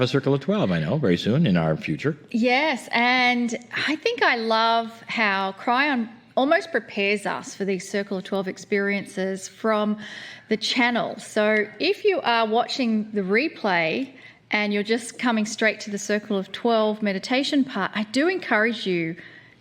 A circle of 12, I know, very soon in our future. Yes, and I think I love how Kryon almost prepares us for these Circle of 12 experiences from the channel. So if you are watching the replay and you're just coming straight to the Circle of 12 meditation part, I do encourage you,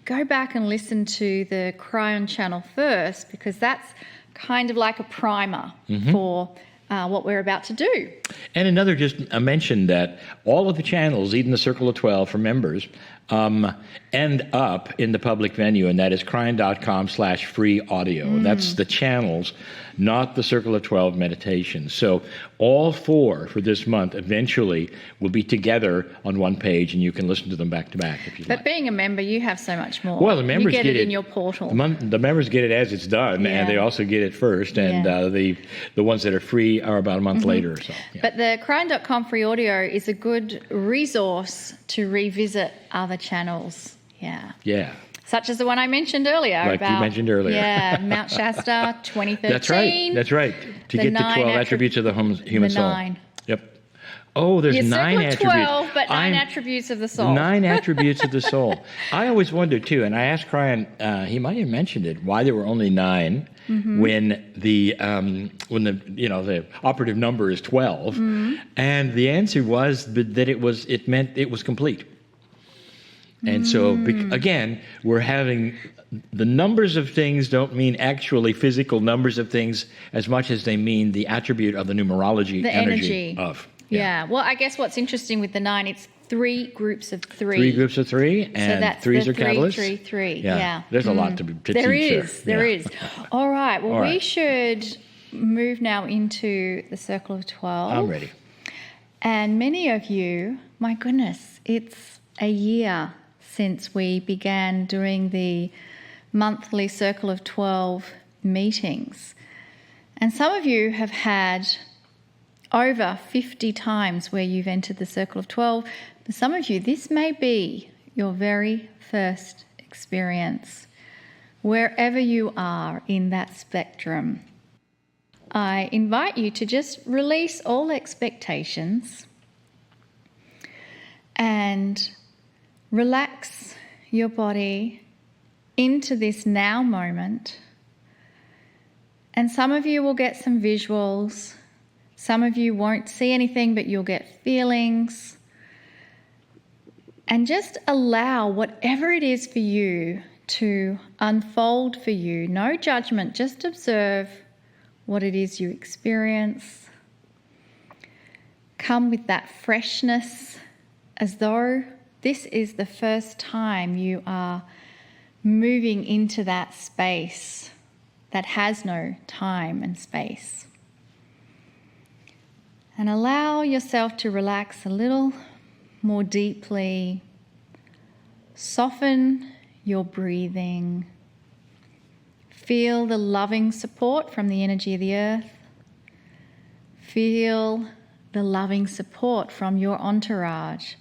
go back and listen to the Kryon channel first, because that's kind of like a primer for what we're about to do. And another, just a mention that all of the channels, even the Circle of 12 for members, end up in the public venue, and that is kryon.com/free audio. That's the channels, not the Circle of 12 meditation. So all four for this month eventually will be together on one page, and you can listen to them back to back if you like. But being a member, you have so much more. Well, the members you get it in your portal. The members get it as it's done, and they also get it first, and the ones that are free are about a month later or so. Yeah. But the Kryon.com free audio is a good resource to revisit other channels. Yeah. Such as the one I mentioned earlier. Like you mentioned earlier. Yeah, Mount Shasta, 2013. That's right. To get the 12 attributes of the human soul. 9. Yep. Oh, there's 9 attributes. 12, but 9 attributes of the soul. 9 attributes of the soul. I always wondered too, and I asked Kryon, he might have mentioned it, why there were only 9 when the operative number is 12, and the answer was that it meant it was complete. And so, again, we're having the numbers of things don't mean actually physical numbers of things as much as they mean the attribute of the numerology, the energy of. Yeah. Well, I guess what's interesting with the 9, it's 3 groups of 3. 3 groups of 3, and so that's 3s are catalysts. 3. Yeah. There's a lot to teach there is. All right. Well, we should move now into the Circle of 12. I'm ready. And many of you, my goodness, it's a year since we began doing the monthly Circle of 12 meetings. And some of you have had over 50 times where you've entered the Circle of 12. For some of you, this may be your very first experience. Wherever you are in that spectrum, I invite you to just release all expectations and relax your body into this now moment. And some of you will get some visuals. Some of you won't see anything, but you'll get feelings. And just allow whatever it is for you to unfold for you. No judgment, just observe what it is you experience. Come with that freshness, as though this is the first time you are moving into that space that has no time and space. And allow yourself to relax a little more deeply. Soften your breathing. Feel the loving support from the energy of the earth. Feel the loving support from your entourage,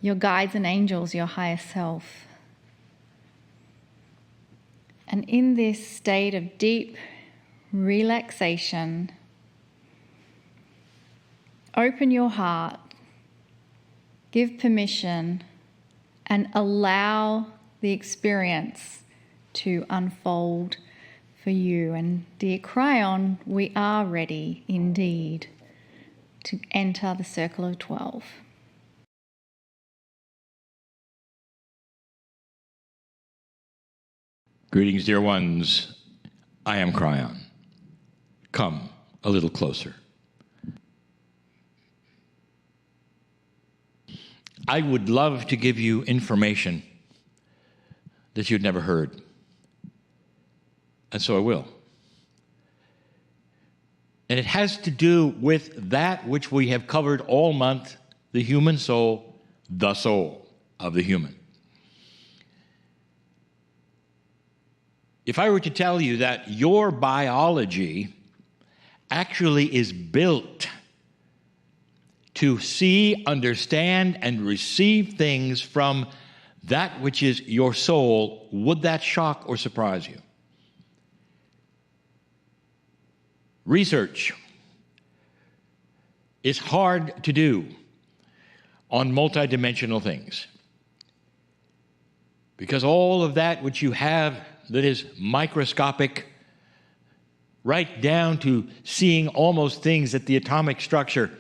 your guides and angels, your higher self. And in this state of deep relaxation, open your heart, give permission, and allow the experience to unfold for you. And dear Kryon, we are ready indeed to enter the Circle of 12. Greetings, dear ones. I am Kryon. Come a little closer. I would love to give you information that you'd never heard. And so I will. And it has to do with that which we have covered all month, the human soul, the soul of the human. If I were to tell you that your biology actually is built to see, understand, and receive things from that which is your soul, would that shock or surprise you? Research is hard to do. on multidimensional things. Because all of that which you have that is microscopic, right down to seeing almost things at the atomic structure,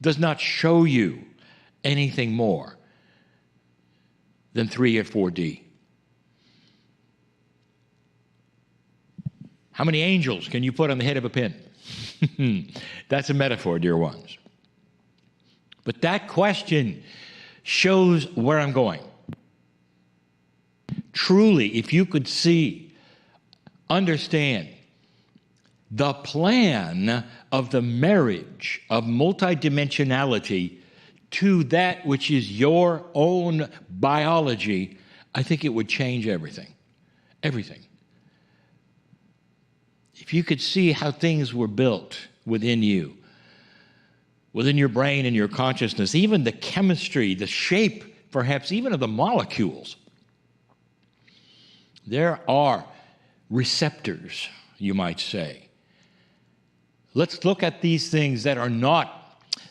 does not show you anything more than 3 or 4D. How many angels can you put on the head of a pin? That's a metaphor, dear ones. But that question shows where I'm going. Truly, if you could see, understand the plan of the marriage of multidimensionality to that which is your own biology, I think it would change everything. Everything. If you could see how things were built within you, within your brain and your consciousness, even the chemistry, the shape, perhaps even of the molecules, there are receptors, you might say. Let's look at these things that are not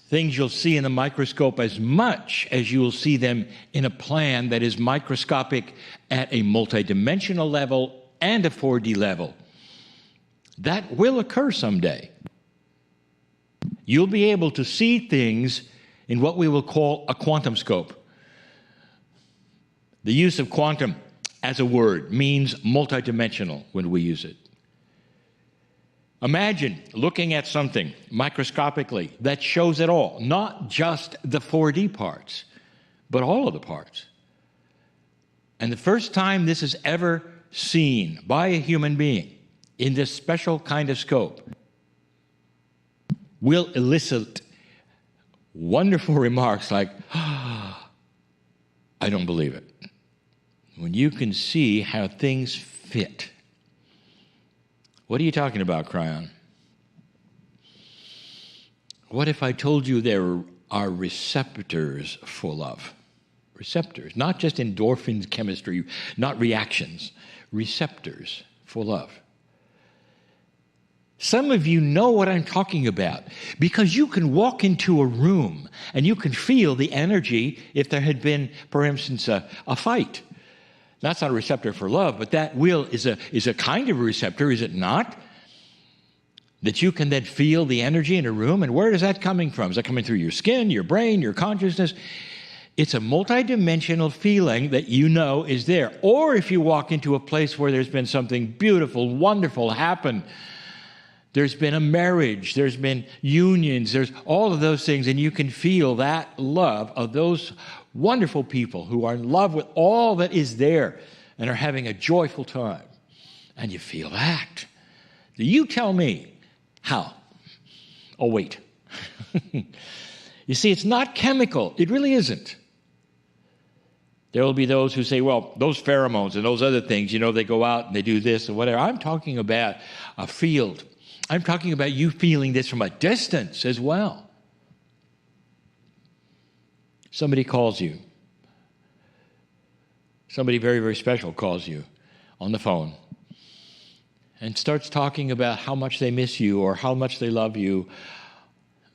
things you'll see in the microscope as much as you will see them in a plan that is microscopic at a multidimensional level and a 4D level. That will occur someday. You'll be able to see things in what we will call a quantum scope. The use of quantum as a word means multidimensional when we use it. Imagine looking at something microscopically that shows it all, not just the 4D parts, but all of the parts. And the first time this is ever seen by a human being in this special kind of scope will elicit wonderful remarks like, I don't believe it. When you can see how things fit. What are you talking about, Kryon? What if I told you there are receptors for love? Receptors, not just endorphins, chemistry, not reactions. Receptors for love. Some of you know what I'm talking about because you can walk into a room and you can feel the energy if there had been, for instance, a fight. That's not a receptor for love, but that is a kind of a receptor, is it not? That you can then feel the energy in a room. And where is that coming from? Is that coming through your skin, your brain, your consciousness? It's a multidimensional feeling that you know is there. Or if you walk into a place where there's been something beautiful, wonderful happen, there's been a marriage, there's been unions, there's all of those things, and you can feel that love of those wonderful people who are in love with all that is there and are having a joyful time. And you feel that. You tell me how. Oh, wait. You see, it's not chemical. It really isn't. There will be those who say, well, those pheromones and those other things, they go out and they do this and whatever. I'm talking about a field. I'm talking about you feeling this from a distance as well. Somebody calls you. Somebody very, very special calls you on the phone and starts talking about how much they miss you or how much they love you,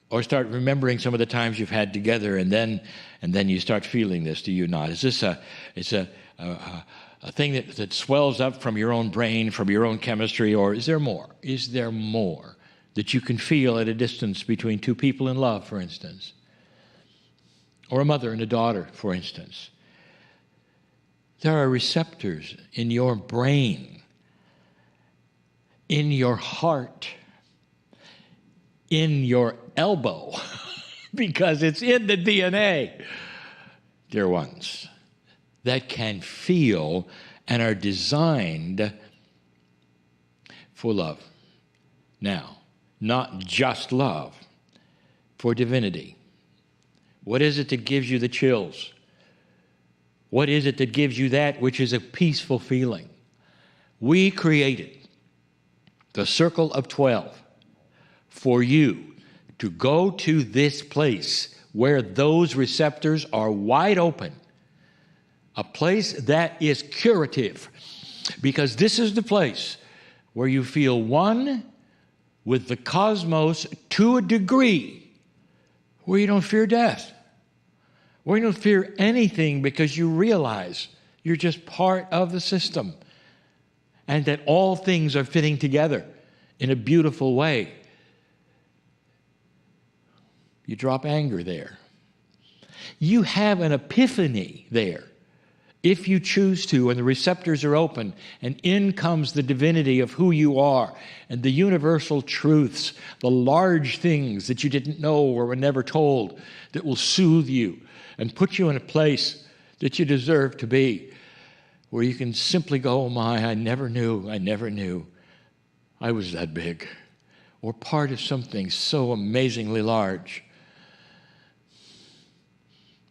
or start remembering some of the times you've had together, and then you start feeling this, do you not? Is this a thing that swells up from your own brain, from your own chemistry, or is there more? Is there more that you can feel at a distance between two people in love, for instance? Or a mother and a daughter, for instance. There are receptors in your brain, in your heart, in your elbow, because it's in the DNA, dear ones, that can feel and are designed for love. Now, not just love, for divinity. What is it that gives you the chills? What is it that gives you that which is a peaceful feeling? We created the circle of 12 for you to go to this place where those receptors are wide open, a place that is curative, because this is the place where you feel one with the cosmos to a degree where you don't fear death, Or you don't fear anything because you realize you're just part of the system and that all things are fitting together in a beautiful way. You drop anger there. You have an epiphany there, if you choose to, and the receptors are open, and in comes the divinity of who you are, and the universal truths, the large things that you didn't know or were never told, that will soothe you and put you in a place that you deserve to be, where you can simply go, oh my, I never knew I was that big, or part of something so amazingly large.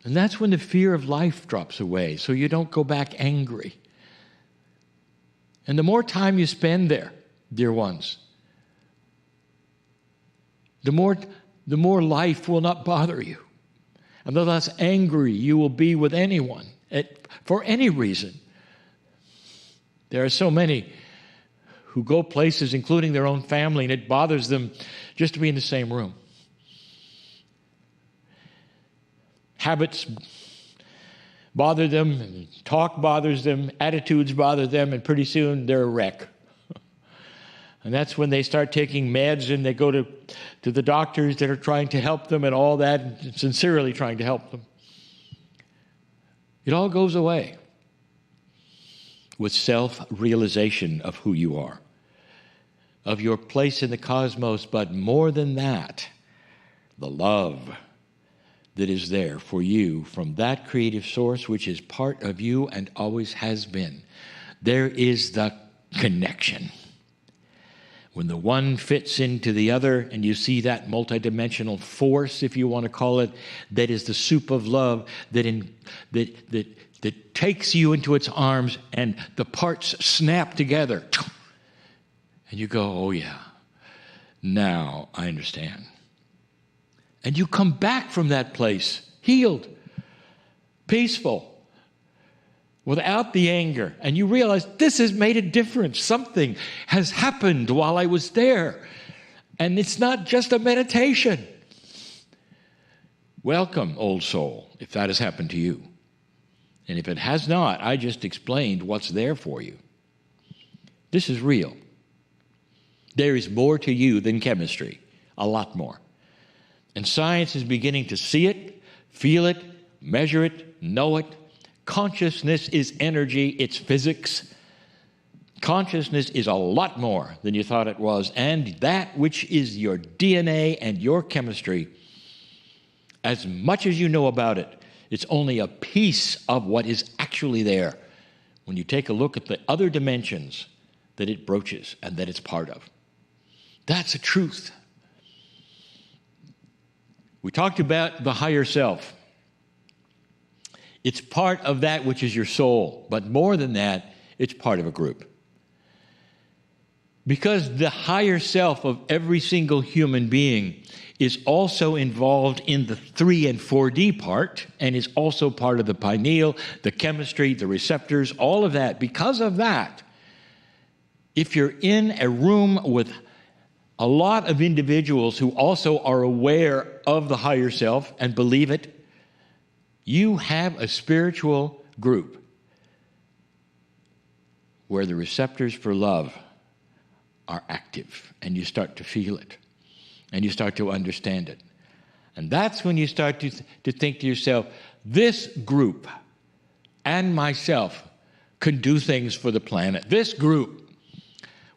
And that's when the fear of life drops away, so you don't go back angry. And the more time you spend there, dear ones, the more life will not bother you. And the less angry you will be with anyone for any reason. There are so many who go places, including their own family, and it bothers them just to be in the same room. Habits bother them, and talk bothers them, attitudes bother them, and pretty soon they're a wreck. And that's when they start taking meds and they go to the doctors that are trying to help them and all that, and sincerely trying to help them. It all goes away with self-realization of who you are, of your place in the cosmos, but more than that, the love that is there for you from that creative source which is part of you and always has been. There is the connection. When the one fits into the other and you see that multidimensional force, if you want to call it, that is the soup of love that takes you into its arms and the parts snap together. And you go, oh yeah, now I understand. And you come back from that place healed, peaceful, without the anger. And you realize this has made a difference. Something has happened while I was there. And it's not just a meditation. Welcome, old soul, if that has happened to you. And if it has not, I just explained what's there for you. This is real. There is more to you than chemistry, a lot more. And science is beginning to see it, feel it, measure it, know it. Consciousness is energy, it's physics. Consciousness is a lot more than you thought it was, and that which is your DNA and your chemistry, as much as you know about it, it's only a piece of what is actually there when you take a look at the other dimensions that it broaches and that it's part of. That's a truth. We talked about the higher self. It's part of that which is your soul, but more than that, it's part of a group. Because the higher self of every single human being is also involved in the 3 and 4D part, and is also part of the pineal, the chemistry, the receptors, all of that. Because of that, if you're in a room with a lot of individuals who also are aware of the higher self and believe it, you have a spiritual group where the receptors for love are active, and you start to feel it, and you start to understand it. And that's when you start to think to yourself, this group and myself can do things for the planet. This group,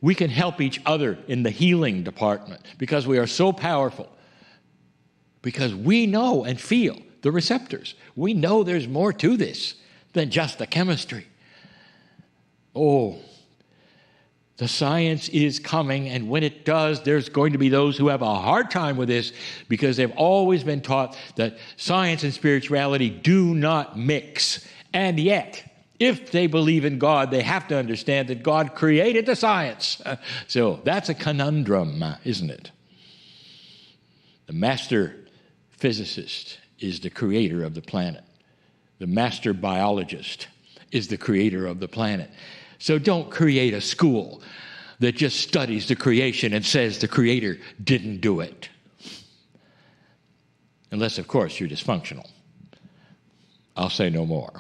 we can help each other in the healing department because we are so powerful. Because we know and feel the receptors. We know there's more to this than just the chemistry. Oh, the science is coming, and when it does, there's going to be those who have a hard time with this because they've always been taught that science and spirituality do not mix. And yet, if they believe in God, they have to understand that God created the science. So that's a conundrum, isn't it? The master physicist is the creator of the planet. The master biologist is the creator of the planet. So don't create a school that just studies the creation and says the creator didn't do it. Unless, of course, you're dysfunctional. I'll say no more.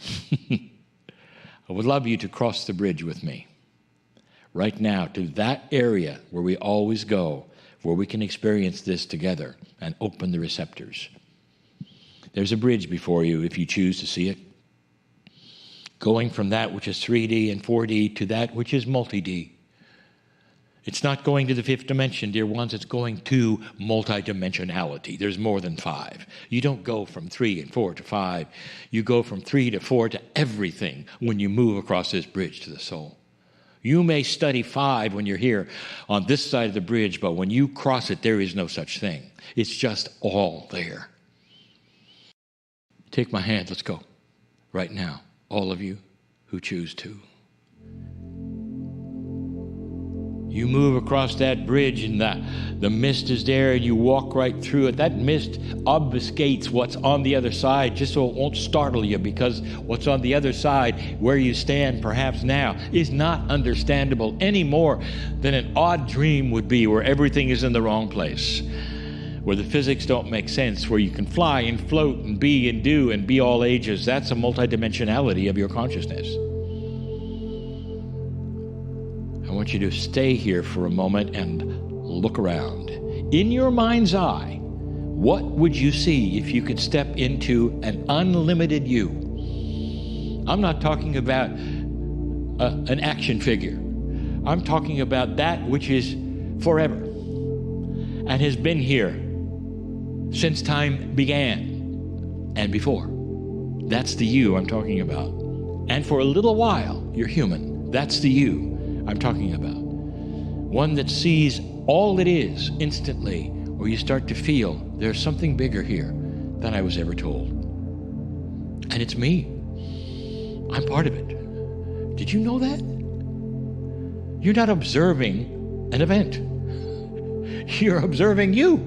I would love you to cross the bridge with me right now to that area where we always go, where we can experience this together and open the receptors. There's a bridge before you if you choose to see it. Going from that which is 3D and 4D to that which is multi-D. It's not going to the fifth dimension, dear ones. It's going to multidimensionality. There's more than 5. You don't go from 3 and 4 to 5. You go from 3 to 4 to everything when you move across this bridge to the soul. You may study 5 when you're here on this side of the bridge, but when you cross it, there is no such thing. It's just all there. Take my hand. Let's go. Right now. All of you who choose to. You move across that bridge and the mist is there and you walk right through it. That mist obfuscates what's on the other side just so it won't startle you, because what's on the other side, where you stand perhaps now, is not understandable any more than an odd dream would be, where everything is in the wrong place, where the physics don't make sense, where you can fly and float and be and do and be all ages. That's a multidimensionality of your consciousness. I want you to stay here for a moment and look around. In your mind's eye, what would you see if you could step into an unlimited you? I'm not talking about an action figure. I'm talking about that which is forever and has been here since time began and before. That's the you I'm talking about. And for a little while, you're human. That's the you I'm talking about. One that sees all it is instantly, where you start to feel there's something bigger here than I was ever told. And it's me. I'm part of it. Did you know that? You're not observing an event. You're observing you.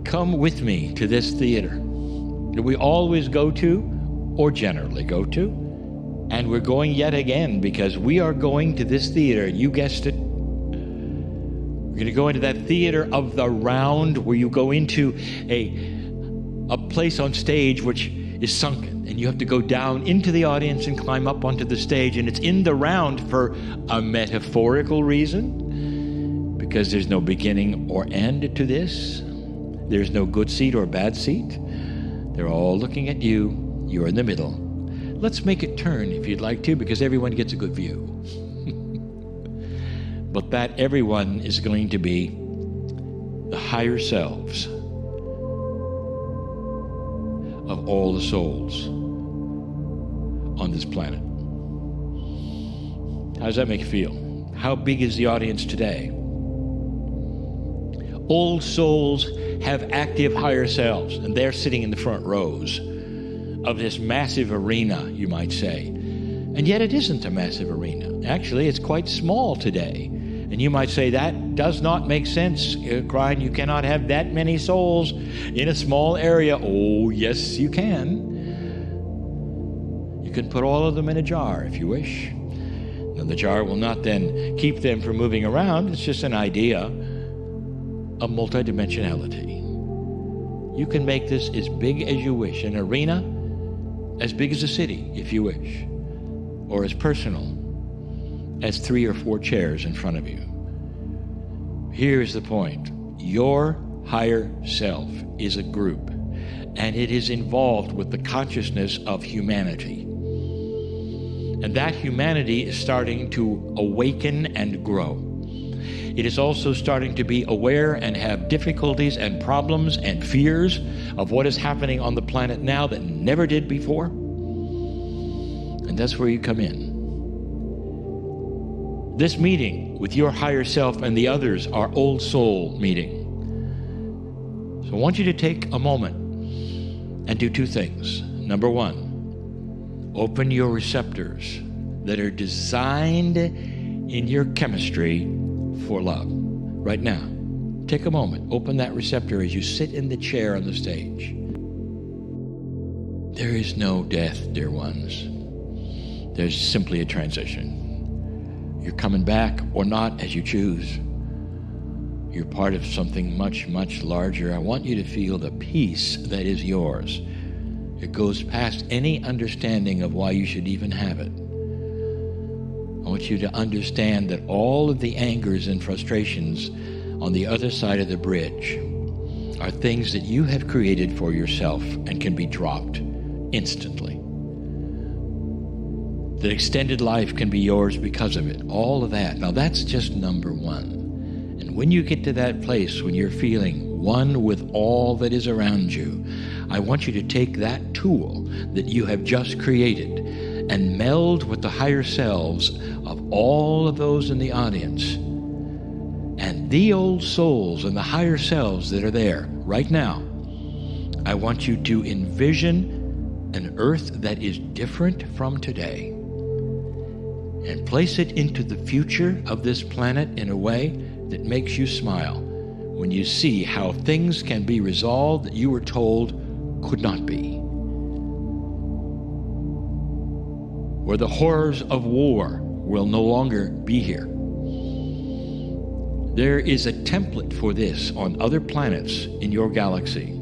Come with me to this theater that we always go to, or generally go to. And we're going yet again, because we are going to this theater. You guessed it. We're going to go into that theater of the round, where you go into a place on stage which is sunken, and you have to go down into the audience and climb up onto the stage. And it's in the round for a metaphorical reason, because there's no beginning or end to this. There's no good seat or bad seat. They're all looking at you. You're in the middle. Let's make it turn if you'd like to, because everyone gets a good view. But that everyone is going to be the higher selves of all the souls on this planet. How does that make you feel? How big is the audience today? Old souls have active higher selves, and they're sitting in the front rows of this massive arena, you might say. And yet it isn't a massive arena. Actually, it's quite small today. And you might say, that does not make sense, Kryon. You cannot have that many souls in a small area. Oh, yes, you can. You can put all of them in a jar if you wish. Now, the jar will not then keep them from moving around. It's just an idea of multidimensionality. You can make this as big as you wish, an arena as big as a city, if you wish, or as personal as 3 or 4 chairs in front of you. Here's the point. Your higher self is a group, and it is involved with the consciousness of humanity. And that humanity is starting to awaken and grow. It is also starting to be aware and have difficulties and problems and fears of what is happening on the planet now that never did before. And that's where you come in. This meeting with your higher self and the others are old soul meeting. So I want you to take a moment and do 2 things. Number 1, open your receptors that are designed in your chemistry for love. Right now, take a moment, open that receptor as you sit in the chair on the stage. There is no death, dear ones. There's simply a transition. You're coming back or not as you choose. You're part of something much, much larger. I want you to feel the peace that is yours. It goes past any understanding of why you should even have it. I want you to understand that all of the angers and frustrations on the other side of the bridge are things that you have created for yourself and can be dropped instantly. That extended life can be yours because of it. All of that. Now that's just number one. And when you get to that place, when you're feeling one with all that is around you, I want you to take that tool that you have just created and meld with the higher selves of all of those in the audience and the old souls and the higher selves that are there right now. I want you to envision an earth that is different from today and place it into the future of this planet in a way that makes you smile when you see how things can be resolved that you were told could not be. Where the horrors of war will no longer be here. There is a template for this on other planets in your galaxy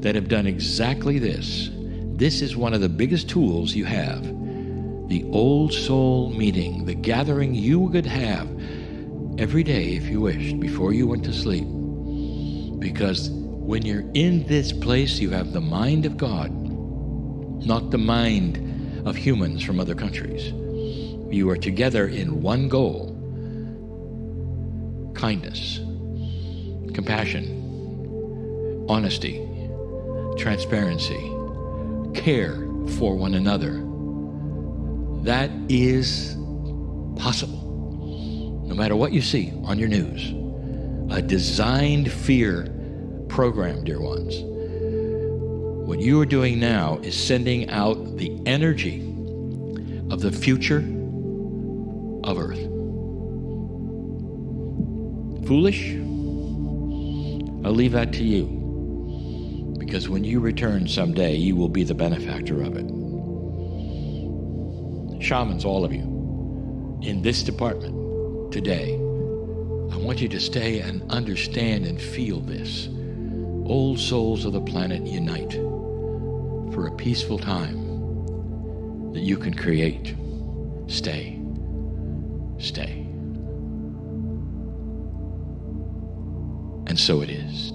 that have done exactly this. This is one of the biggest tools you have. The old soul meeting, the gathering you could have every day if you wished before you went to sleep. Because when you're in this place, you have the mind of God, not the mind of humans from other countries. You are together in one goal: kindness, compassion, honesty, transparency, care for one another. That is possible. No matter what you see on your news, a designed fear program, dear ones. What you are doing now is sending out the energy of the future of Earth. Foolish? I'll leave that to you, because when you return someday, you will be the benefactor of it. Shamans, all of you, in this department today, I want you to stay and understand and feel this. Old souls of the planet, unite for a peaceful time that you can create. Stay. Stay. And so it is.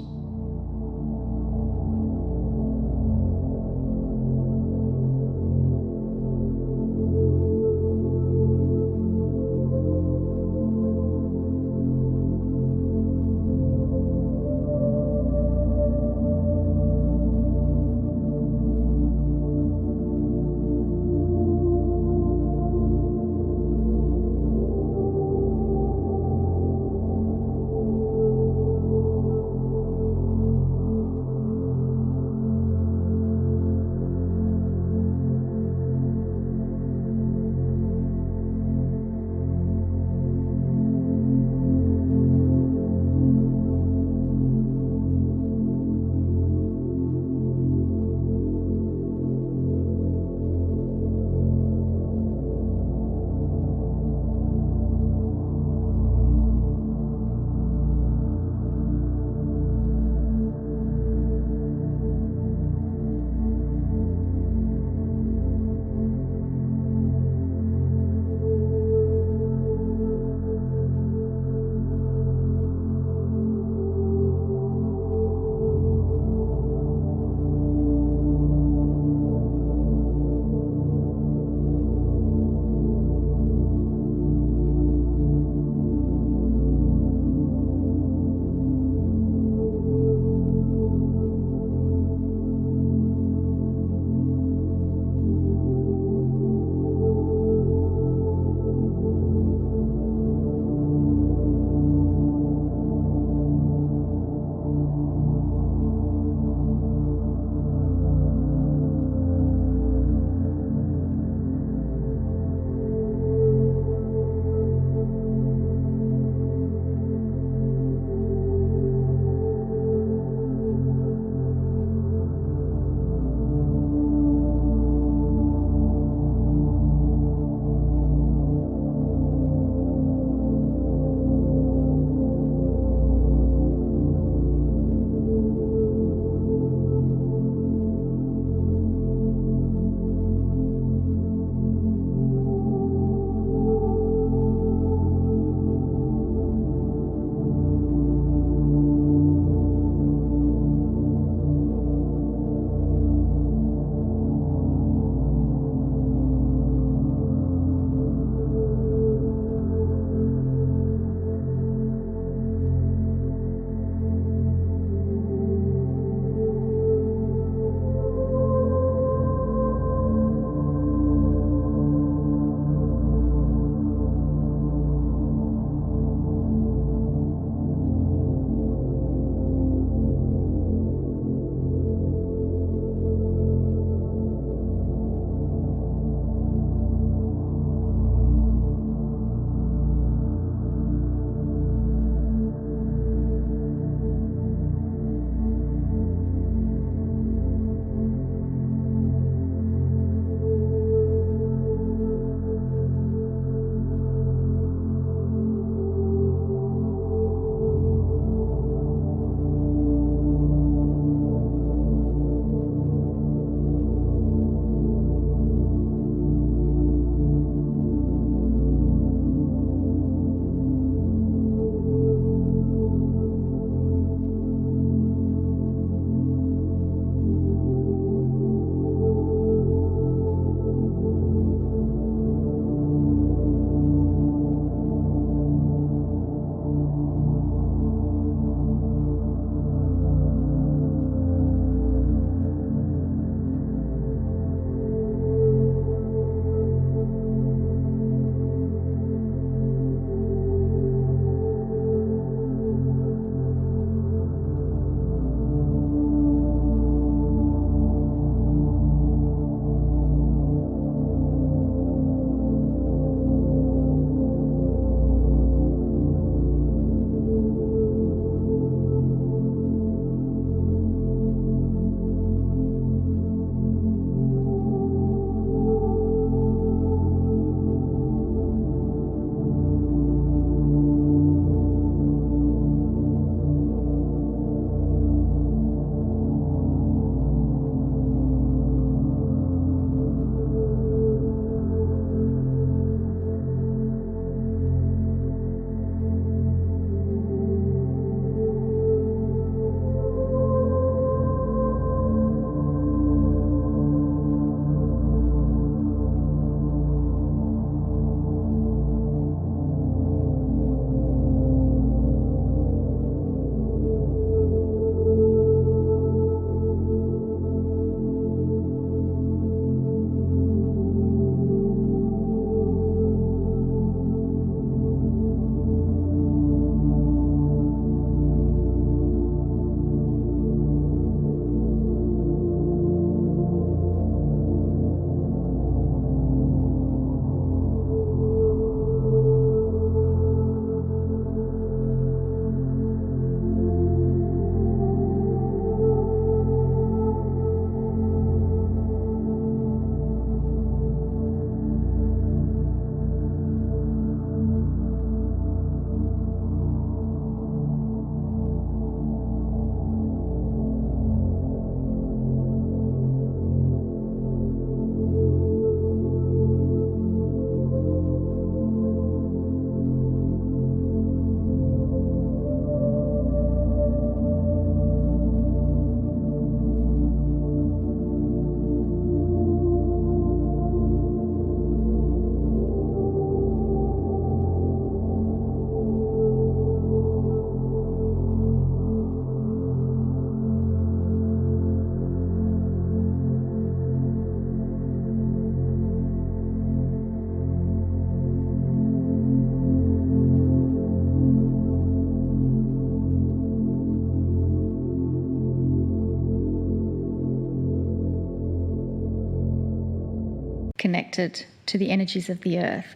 connected to the energies of the earth.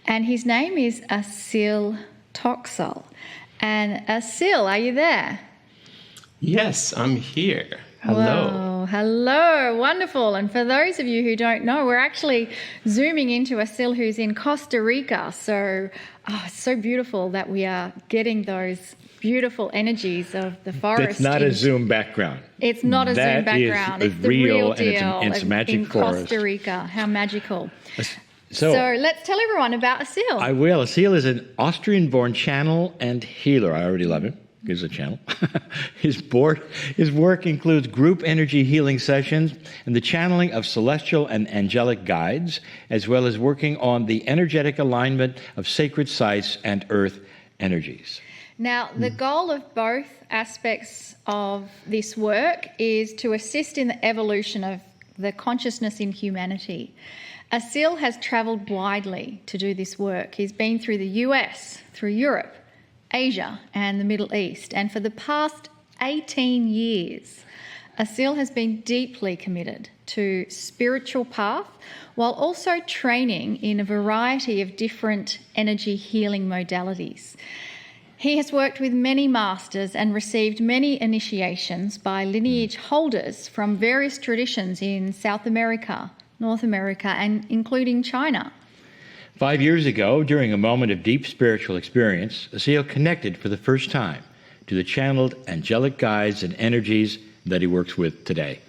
And his name is Ail Toxil. And Ail, are you there? Yes, I'm here. Hello. Whoa, hello, wonderful. And for those of you who don't know, we're actually zooming into Ail, who's in Costa Rica. So, it's so beautiful that we are getting those beautiful energies of the forest. It's not a Zoom background. It's not a Zoom background. It's the real deal, and it's a magic in forest. Costa Rica. How magical. So let's tell everyone about Ail. I will. Ail is an Austrian-born channel and healer. I already love him. He's a channel. His work includes group energy healing sessions and the channeling of celestial and angelic guides, as well as working on the energetic alignment of sacred sites and earth energies. Now, the goal of both aspects of this work is to assist in the evolution of the consciousness in humanity. Ail has travelled widely to do this work. He's been through the US, through Europe, Asia and the Middle East. And for the past 18 years, Ail has been deeply committed to spiritual path while also training in a variety of different energy healing modalities. He has worked with many masters and received many initiations by lineage holders from various traditions in South America, North America, and including China. 5 years ago, during a moment of deep spiritual experience, Ail connected for the first time to the channeled angelic guides and energies that he works with today.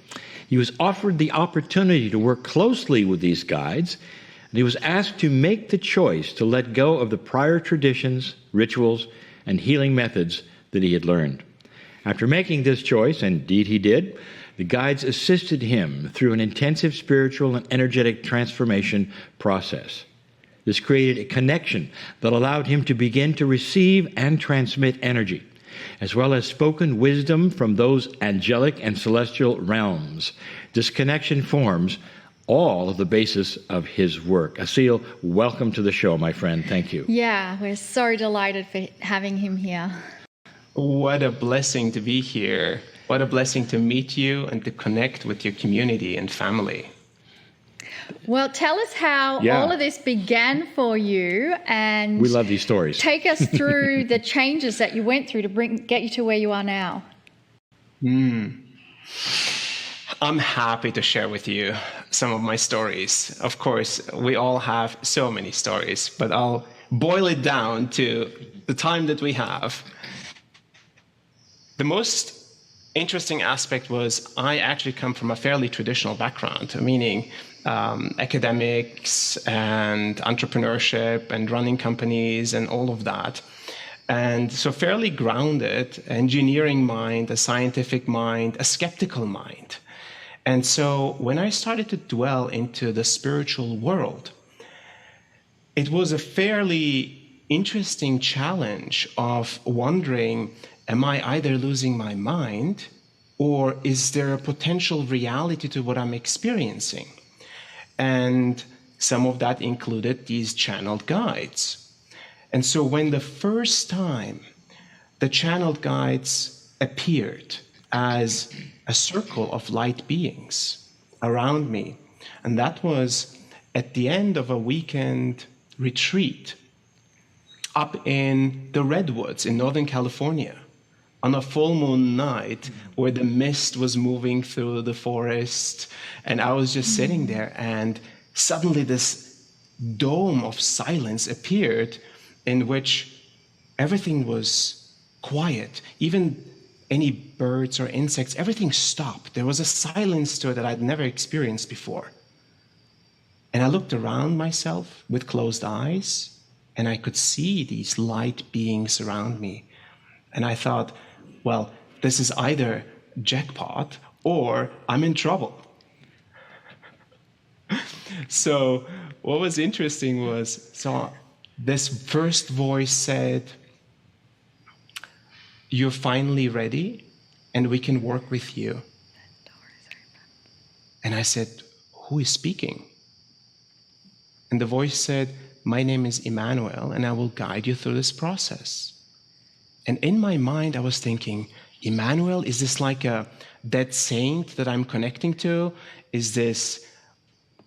He was offered the opportunity to work closely with these guides, and he was asked to make the choice to let go of the prior traditions, rituals, and healing methods that he had learned. After making this choice, and indeed he did, the guides assisted him through an intensive spiritual and energetic transformation process. This created a connection that allowed him to begin to receive and transmit energy, as well as spoken wisdom from those angelic and celestial realms. This connection forms all of the basis of his work. Ail, welcome to the show, my friend. Thank you. Yeah, we're so delighted for having him here. What a blessing to be here. What a blessing to meet you and to connect with your community and family. Well, tell us how all of this began for you, and we love these stories. Take us through the changes that you went through to get you to where you are now. I'm happy to share with you some of my stories. Of course, we all have so many stories, but I'll boil it down to the time that we have. The most interesting aspect was I actually come from a fairly traditional background, meaning academics and entrepreneurship and running companies and all of that. And so fairly grounded, engineering mind, a scientific mind, a skeptical mind. And so when I started to dwell into the spiritual world, it was a fairly interesting challenge of wondering, am I either losing my mind or is there a potential reality to what I'm experiencing? And some of that included these channeled guides. And so when the first time the channeled guides appeared as a circle of light beings around me, and that was at the end of a weekend retreat up in the Redwoods in Northern California, on a full moon night where the mist was moving through the forest, and I was just sitting there, and suddenly this dome of silence appeared in which everything was quiet. Even any birds or insects, everything stopped. There was a silence to it that I'd never experienced before. And I looked around myself with closed eyes, and I could see these light beings around me. And I thought, well, this is either jackpot or I'm in trouble. So what was interesting was, so this first voice said, you're finally ready and we can work with you. And I said, who is speaking? And the voice said, my name is Emmanuel and I will guide you through this process. And in my mind, I was thinking, Emmanuel, is this like a dead saint that I'm connecting to? Is this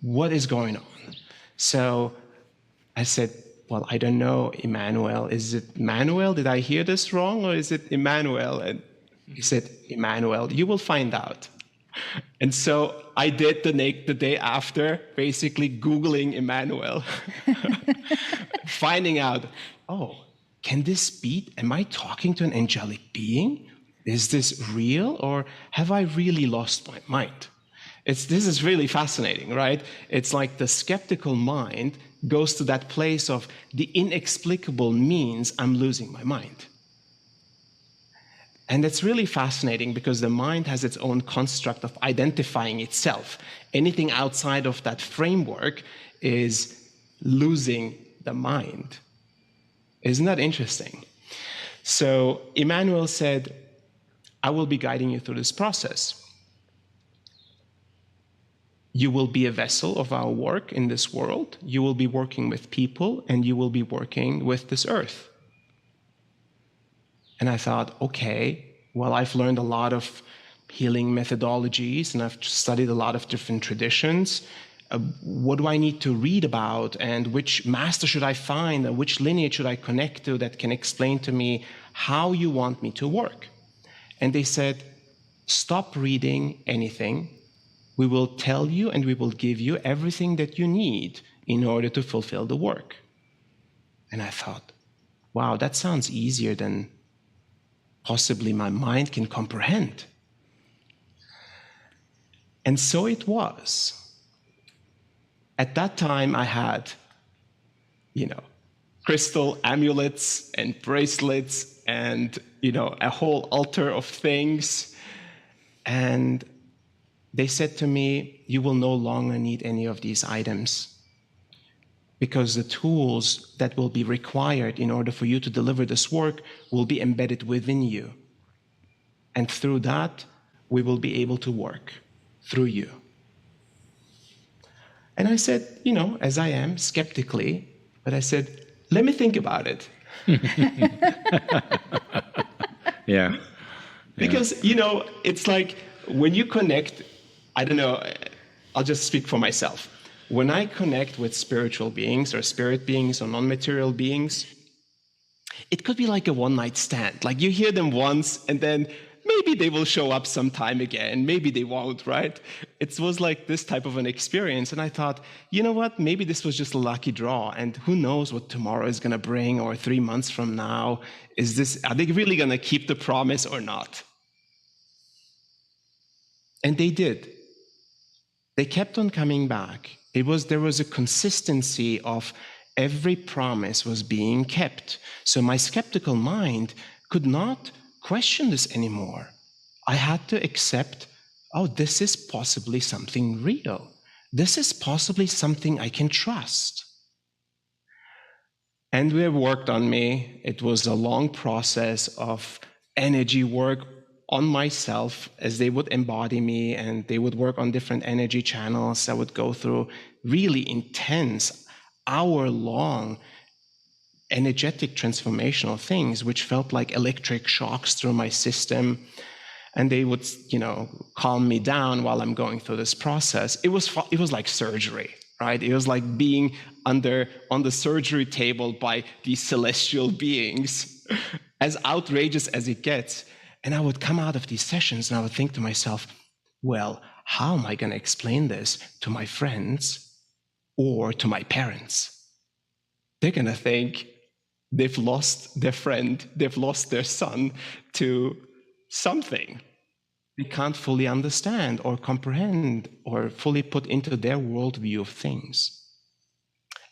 what is going on? So I said, well, I don't know, Emmanuel. Is it Emmanuel? Did I hear this wrong? Or is it Emmanuel? And he said, Emmanuel, you will find out. And so I did the day after, basically Googling Emmanuel, finding out, oh, can this be? Am I talking to an angelic being? Is this real? Or have I really lost my mind? This is really fascinating, right? It's like the skeptical mind goes to that place of the inexplicable means I'm losing my mind. And it's really fascinating because the mind has its own construct of identifying itself. Anything outside of that framework is losing the mind. Isn't that interesting? So Emmanuel said, I will be guiding you through this process. You will be a vessel of our work in this world. You will be working with people, and you will be working with this earth. And I thought, okay, well, I've learned a lot of healing methodologies, and I've studied a lot of different traditions. What do I need to read about, and which master should I find, and which lineage should I connect to that can explain to me how you want me to work? And they said, stop reading anything. We will tell you and we will give you everything that you need in order to fulfill the work. And I thought, wow, that sounds easier than possibly my mind can comprehend. And so it was. At that time, I had, crystal amulets and bracelets and, a whole altar of things. And they said to me, you will no longer need any of these items because the tools that will be required in order for you to deliver this work will be embedded within you. And through that, we will be able to work through you. And I said, as I am, skeptically, but I said, let me think about it. Yeah. Because, it's like when you connect, I don't know, I'll just speak for myself. When I connect with spiritual beings or spirit beings or non-material beings, it could be like a one-night stand. Like you hear them once and then maybe they will show up sometime again. Maybe they won't, right? It was like this type of an experience. And I thought, you know what? Maybe this was just a lucky draw. And who knows what tomorrow is going to bring or 3 months from now. Are they really going to keep the promise or not? And they did. They kept on coming back. There was a consistency of every promise was being kept. So my skeptical mind could not question this anymore. I had to accept, oh, this is possibly something real. This is possibly something I can trust. And they worked on me. It was a long process of energy work on myself as they would embody me, and they would work on different energy channels. I would go through really intense, hour-long energetic transformational things, which felt like electric shocks through my system. And they would, calm me down while I'm going through this process. It was like surgery, right? It was like being on the surgery table by these celestial beings, as outrageous as it gets. And I would come out of these sessions and I would think to myself, well, how am I going to explain this to my friends or to my parents? They're going to think they've lost their friend, they've lost their son to something they can't fully understand or comprehend or fully put into their worldview of things.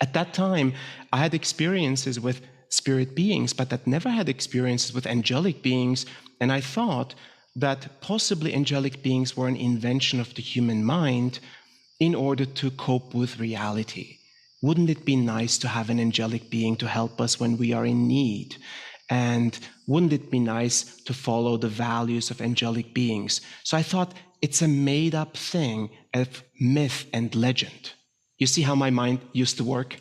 At that time, I had experiences with spirit beings, but I never had experiences with angelic beings. And I thought that possibly angelic beings were an invention of the human mind in order to cope with reality. Wouldn't it be nice to have an angelic being to help us when we are in need? And wouldn't it be nice to follow the values of angelic beings? So I thought it's a made-up thing of myth and legend. You see how my mind used to work?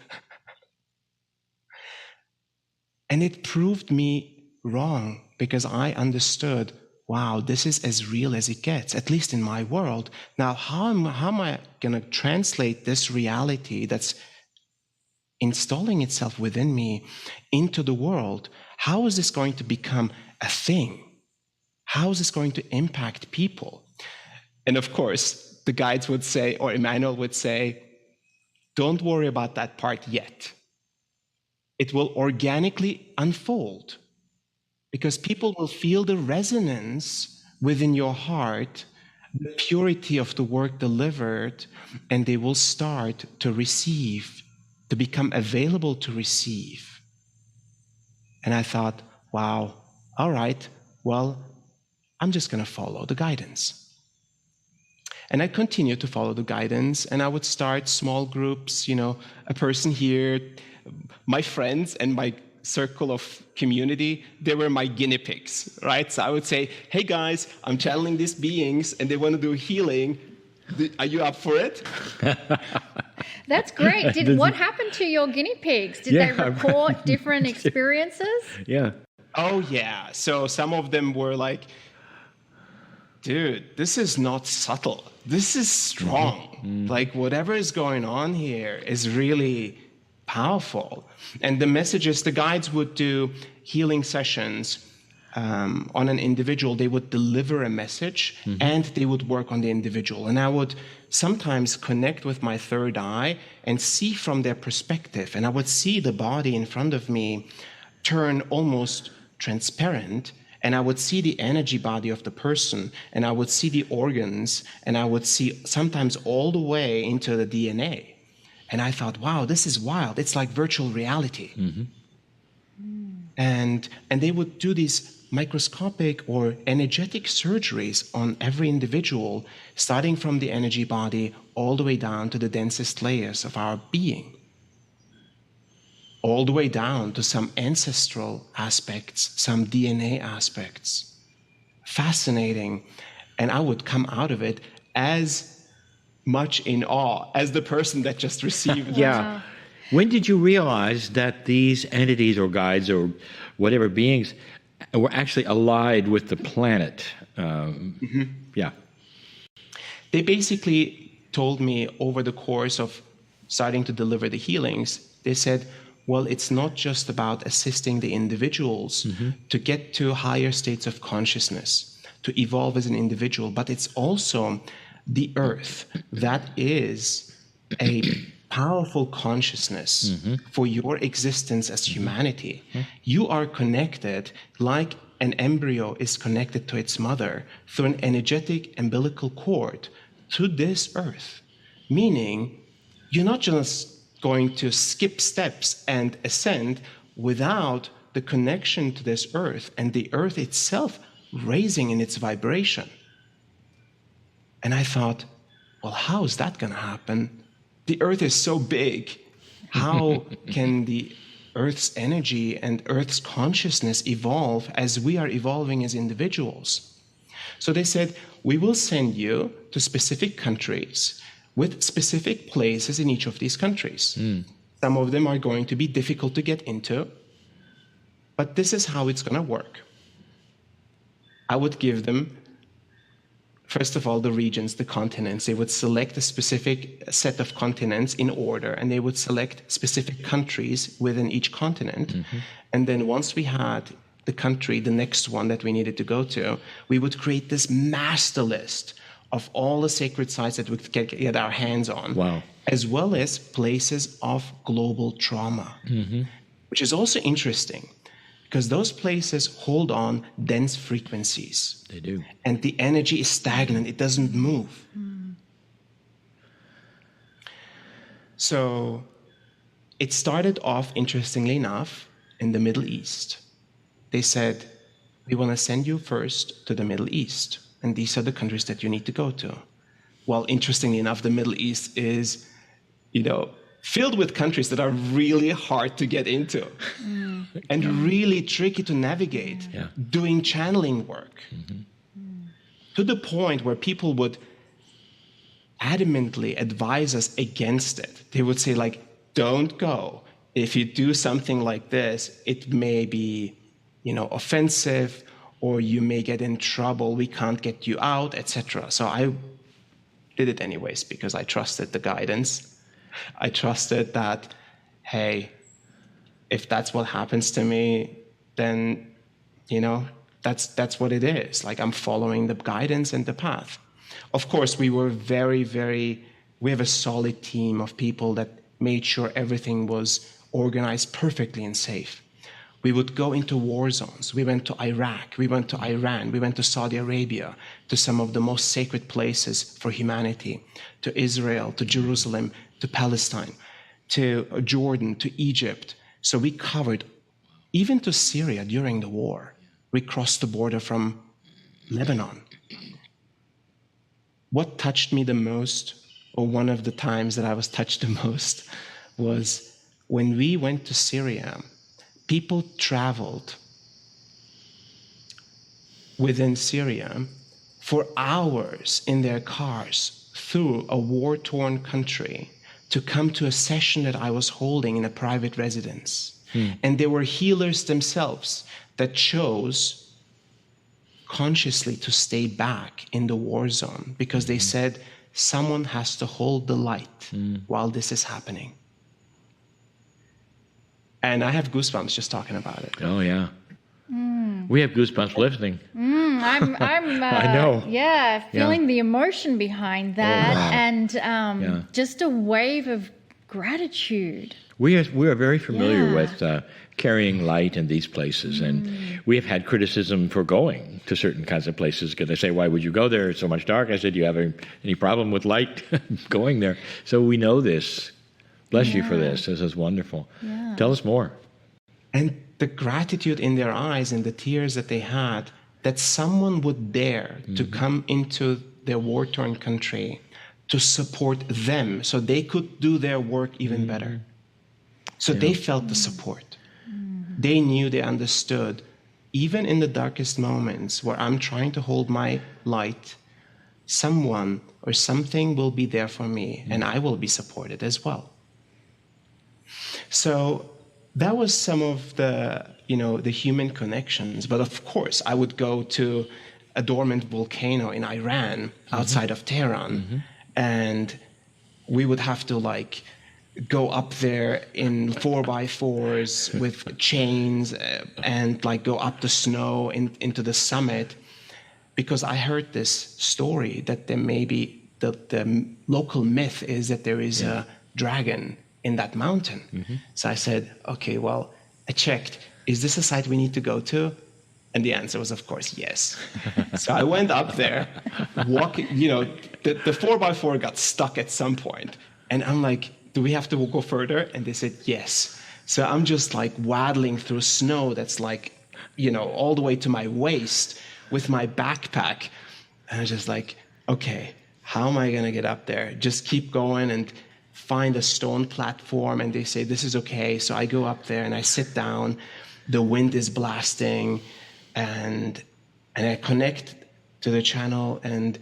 And it proved me wrong because I understood wow, this is as real as it gets, at least in my world. Now, how am I going to translate this reality that's installing itself within me into the world? How is this going to become a thing? How is this going to impact people? And of course, the guides would say, or Emmanuel would say, don't worry about that part yet. It will organically unfold because people will feel the resonance within your heart, the purity of the work delivered, and they will start to receive, to become available to receive. And I thought, wow, all right, well, I'm just going to follow the guidance. And I continued to follow the guidance, and I would start small groups, a person here, my friends and my circle of community, they were my guinea pigs, right? So I would say, hey guys, I'm channeling these beings and they want to do healing. Are you up for it? That's great. What happened to your guinea pigs? Did they report different experiences? Yeah. Oh yeah. So some of them were like, dude, this is not subtle. This is strong. Mm-hmm. Like whatever is going on here is really powerful. And the messages, the guides would do healing sessions on an individual. They would deliver a message and they would work on the individual. And I would sometimes connect with my third eye and see from their perspective. And I would see the body in front of me turn almost transparent. And I would see the energy body of the person, and I would see the organs, and I would see sometimes all the way into the DNA. And I thought, wow, this is wild. It's like virtual reality. Mm-hmm. And they would do these microscopic or energetic surgeries on every individual, starting from the energy body all the way down to the densest layers of our being, all the way down to some ancestral aspects, some DNA aspects. Fascinating. And I would come out of it as much in awe as the person that just received it. Yeah. When did you realize that these entities or guides or whatever beings were actually allied with the planet? Yeah. They basically told me over the course of starting to deliver the healings, they said, well, it's not just about assisting the individuals to get to higher states of consciousness, to evolve as an individual, but it's also the earth that is a powerful consciousness for your existence as humanity. You are connected like an embryo is connected to its mother through an energetic umbilical cord to this earth, meaning you're not just going to skip steps and ascend without the connection to this earth and the earth itself raising in its vibration. And I thought, well, how is that going to happen? The earth is so big. How can the earth's energy and earth's consciousness evolve as we are evolving as individuals? So they said, we will send you to specific countries with specific places in each of these countries. Some of them are going to be difficult to get into, but this is how it's going to work. I would give them, first of all, the regions, the continents. They would select a specific set of continents in order, and they would select specific countries within each continent. And then once we had the country, the next one that we needed to go to, we would create this master list of all the sacred sites that we could get our hands on, as well as places of global trauma, which is also interesting because those places hold on dense frequencies. They do. And the energy is stagnant. It doesn't move. So it started off, interestingly enough, in the Middle East. They said, we want to send you first to the Middle East. And these are the countries that you need to go to. Well, interestingly enough, the Middle East is, filled with countries that are really hard to get into and really tricky to navigate, doing channeling work. To the point where people would adamantly advise us against it. They would say, like, don't go. If you do something like this, it may be, offensive, or you may get in trouble, we can't get you out, etc. So I did it anyways because I trusted the guidance. I trusted that, hey, if that's what happens to me, then, that's what it is. Like, I'm following the guidance and the path. Of course, we were we have a solid team of people that made sure everything was organized perfectly and safe. We would go into war zones. We went to Iraq, we went to Iran, we went to Saudi Arabia, to some of the most sacred places for humanity, to Israel, to Jerusalem, to Palestine, to Jordan, to Egypt. So we covered, even to Syria during the war. We crossed the border from Lebanon. What touched me the most, or one of the times that I was touched the most, was when we went to Syria. People traveled within Syria for hours in their cars through a war-torn country to come to a session that I was holding in a private residence. And there were healers themselves that chose consciously to stay back in the war zone because they said, someone has to hold the light while this is happening. And I have goosebumps just talking about it. Oh, yeah. We have goosebumps listening. I'm I know. feeling the emotion behind that, and just a wave of gratitude. We are very familiar with carrying light in these places, and we have had criticism for going to certain kinds of places because they say, why would you go there? It's so much dark. I said, do you have any problem with light going there? So we know this. Bless you for this. This is wonderful. Yeah. Tell us more. And the gratitude in their eyes and the tears that they had, that someone would dare to come into their war-torn country to support them so they could do their work even better. So they felt the support. They knew, they understood, even in the darkest moments where I'm trying to hold my light, someone or something will be there for me, and I will be supported as well. So that was some of the human connections. But of course, I would go to a dormant volcano in Iran, outside of Tehran, and we would have to go up there in 4x4s with chains and go up the snow into the summit, because I heard this story that there may be the local myth is that there is a dragon in that mountain. So I said, okay, well, I checked, is this a site we need to go to? And the answer was, of course, yes. So I went up there, walking, the 4x4 got stuck at some point. And I'm like, do we have to go further? And they said, yes. So I'm just waddling through snow that's all the way to my waist with my backpack. And I was just okay, how am I going to get up there? Just keep going and find a stone platform. And they say, this is okay. So I go up there and I sit down. The wind is blasting. And I connect to the channel, and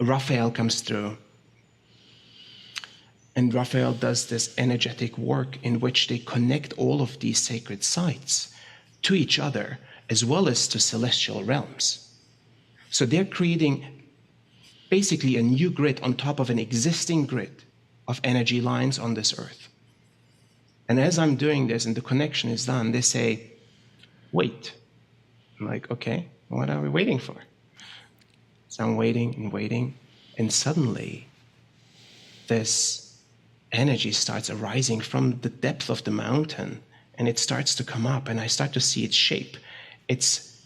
Raphael comes through. And Raphael does this energetic work in which they connect all of these sacred sites to each other, as well as to celestial realms. So they're creating basically a new grid on top of an existing grid of energy lines on this earth. And as I'm doing this and the connection is done, they say, wait. I'm like, okay, what are we waiting for? So I'm waiting and waiting, and suddenly this energy starts arising from the depth of the mountain, and it starts to come up, and I start to see its shape. It's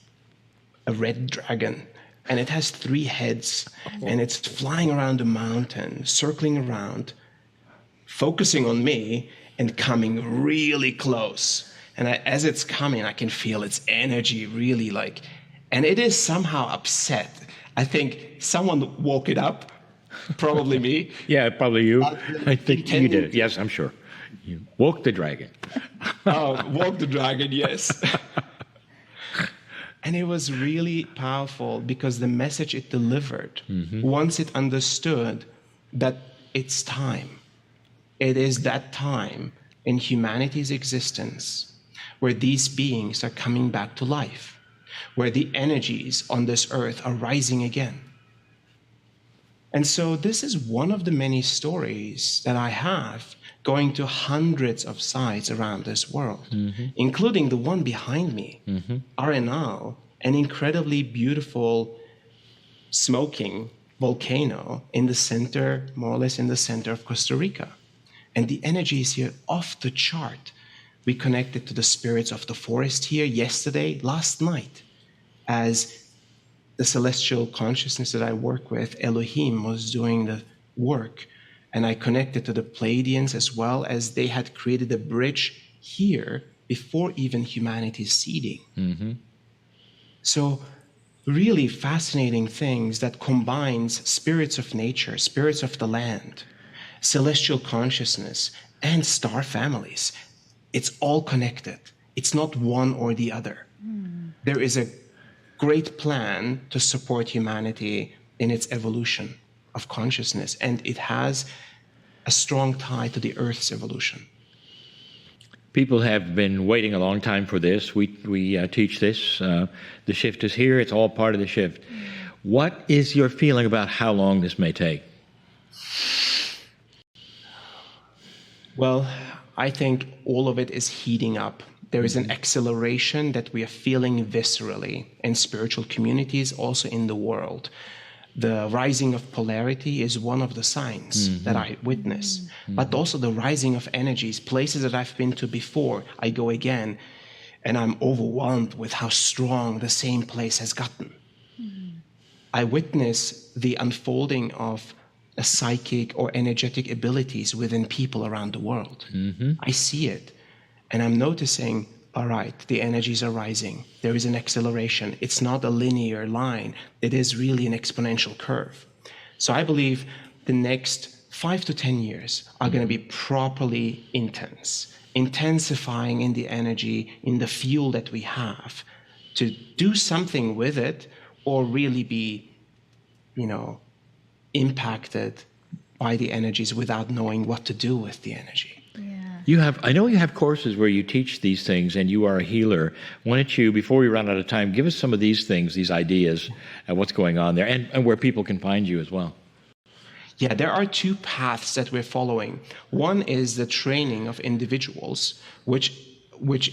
a red dragon, and it has 3 heads, and it's flying around the mountain, circling around, focusing on me, and coming really close. And as it's coming, I can feel its energy really and it is somehow upset. I think someone woke it up, probably me. Yeah, probably you. I think you did it. Yes, I'm sure. You woke the dragon. Woke the dragon, yes. And it was really powerful because the message it delivered, once it understood that it's time, it is that time in humanity's existence where these beings are coming back to life. where the energies on this earth are rising again. And so this is one of the many stories that I have going to hundreds of sites around this world, including the one behind me, Arenal, an incredibly beautiful smoking volcano in the center, more or less in the center of Costa Rica. And the energy is here off the chart. We connected to the spirits of the forest here yesterday, last night, as the celestial consciousness that I work with, Elohim, was doing the work. And I connected to the Pleiadians as well, as they had created a bridge here before even humanity's seeding. So really fascinating things that combines spirits of nature, spirits of the land, celestial consciousness, and star families. It's all connected. It's not one or the other. There is a great plan to support humanity in its evolution of consciousness, and it has a strong tie to the Earth's evolution. People have been waiting a long time for this. We teach this. The shift is here. It's all part of the shift. What is your feeling about how long this may take? Well, I think all of it is heating up. There is an acceleration that we are feeling viscerally in spiritual communities, also in the world. The rising of polarity is one of the signs that I witness, but also the rising of energies. Places that I've been to before, I go again, and I'm overwhelmed with how strong the same place has gotten. I witness the unfolding of a psychic or energetic abilities within people around the world. I see it, and I'm noticing, all right, the energies are rising. There is an acceleration. It's not a linear line. It is really an exponential curve. So I believe the next 5 to 10 years are going to be properly intense, intensifying in the energy, in the fuel that we have to do something with it, or really be, impacted by the energies without knowing what to do with the energy. I know you have courses where you teach these things, and you are a healer. Why don't you, before we run out of time, give us some of these things, these ideas, and what's going on there, and where people can find you as well. Yeah, there are two paths that we're following. One is the training of individuals, which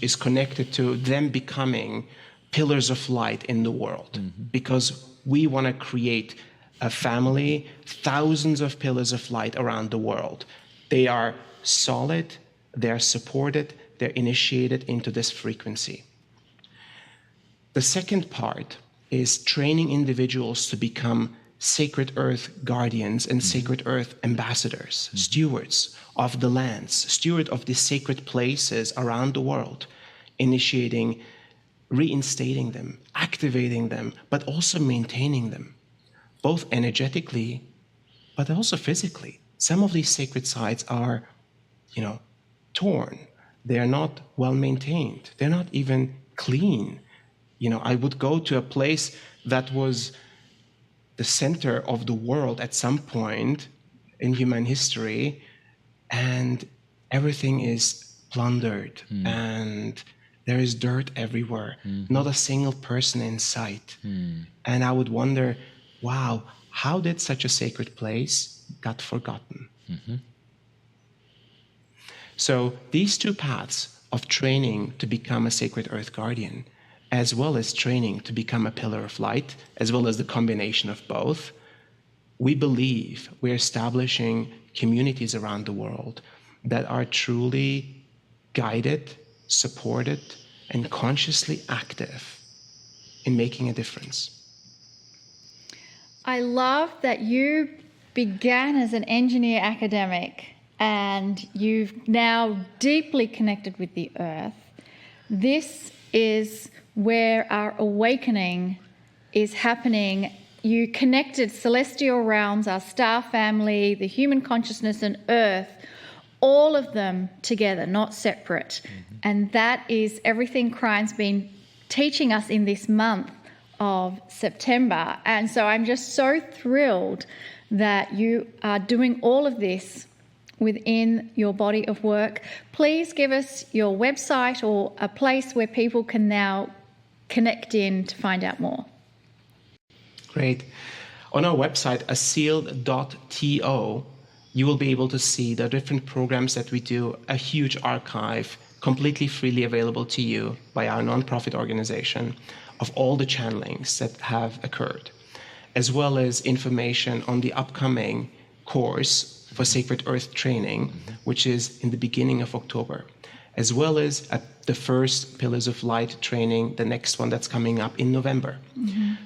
is connected to them becoming pillars of light in the world, because we want to create a family, thousands of pillars of light around the world. They are solid, they're supported, they're initiated into this frequency. The second part is training individuals to become sacred earth guardians and sacred earth ambassadors, stewards of the lands, steward of the sacred places around the world, initiating, reinstating them, activating them, but also maintaining them, both energetically, but also physically. Some of these sacred sites are, torn. They're not well maintained. They're not even clean. I would go to a place that was the center of the world at some point in human history, and everything is plundered, and there is dirt everywhere, not a single person in sight. And I would wonder, wow, how did such a sacred place got forgotten? So these two paths of training to become a sacred earth guardian, as well as training to become a pillar of light, as well as the combination of both, we believe we're establishing communities around the world that are truly guided, supported, and consciously active in making a difference. I love that you began as an engineer academic and you've now deeply connected with the earth. This is where our awakening is happening. You connected celestial realms, our star family, the human consciousness, and earth, all of them together, not separate. And that is everything Kryon's been teaching us in this month of September. And so I'm just so thrilled that you are doing all of this within your body of work. Please give us your website or a place where people can now connect in to find out more? Great. On our website, ail.to, you will be able to see the different programs that we do, a huge archive, completely freely available to you by our nonprofit organization, of all the channelings that have occurred, as well as information on the upcoming course for Sacred Earth training, which is in the beginning of October, as well as the first Pillars of Light training, the next one that's coming up in November.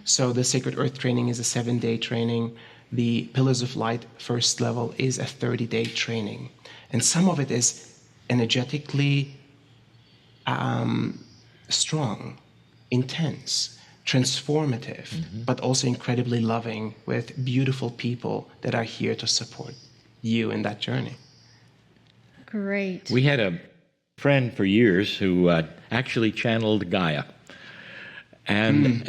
So the Sacred Earth training is a 7-day training. The Pillars of Light first level is a 30-day training. And some of it is energetically strong, intense, transformative, but also incredibly loving, with beautiful people that are here to support you in that journey. Great. We had a friend for years who actually channeled Gaia. And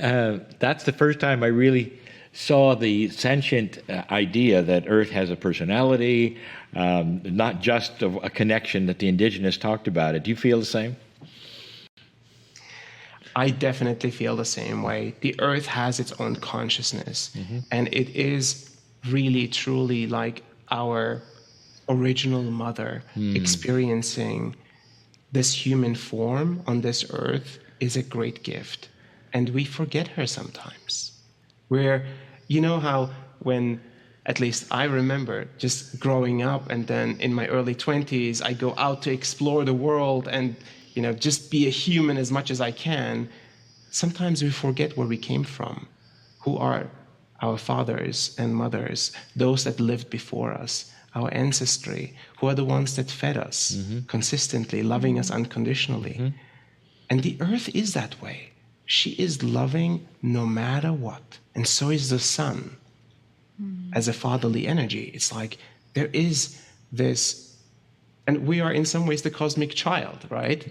that's the first time I really saw the sentient idea that Earth has a personality, not just a connection that the indigenous talked about it. Do you feel the same? I definitely feel the same way. The Earth has its own consciousness, and it is really, truly like our original mother. Experiencing this human form on this Earth is a great gift, and we forget her sometimes. You know how when, at least I remember just growing up, and then in my early 20s, I go out to explore the world and just be a human as much as I can. Sometimes we forget where we came from, who are our fathers and mothers, those that lived before us, our ancestry, who are the ones that fed us consistently, loving us unconditionally. And the Earth is that way. She is loving no matter what. And so is the sun. As a fatherly energy, it's like there is this. And we are in some ways the cosmic child, right?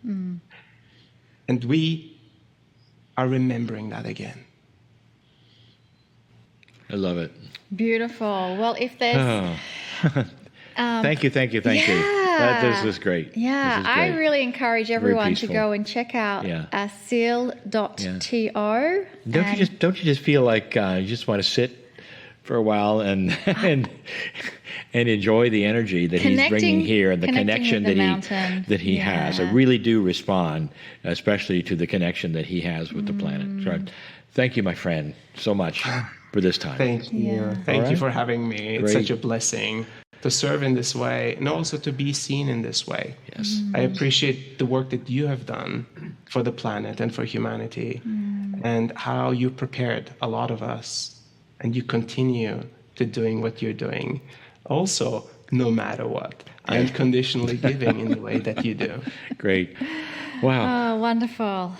And we are remembering that again. I love it. Beautiful. Well, if there's... Thank you. Yeah. This was great. Yeah, This is I great. really encourage everyone to peaceful. go and check out ail.to. Don't you just feel like you just want to sit for a while and and enjoy the energy that he's bringing here and the connection that he has. I really do respond, especially to the connection that he has with the planet. So thank you, my friend, so much for this time. Thank you. Yeah. Thank All you right. for having me. It's Great. such a blessing to serve in this way and also to be seen in this way. Yes. I appreciate the work that you have done for the planet and for humanity, and how you prepared a lot of us, and you continue to doing what you're doing. Also, no matter what, unconditionally giving in the way that you do. Great. Wow. Oh, wonderful.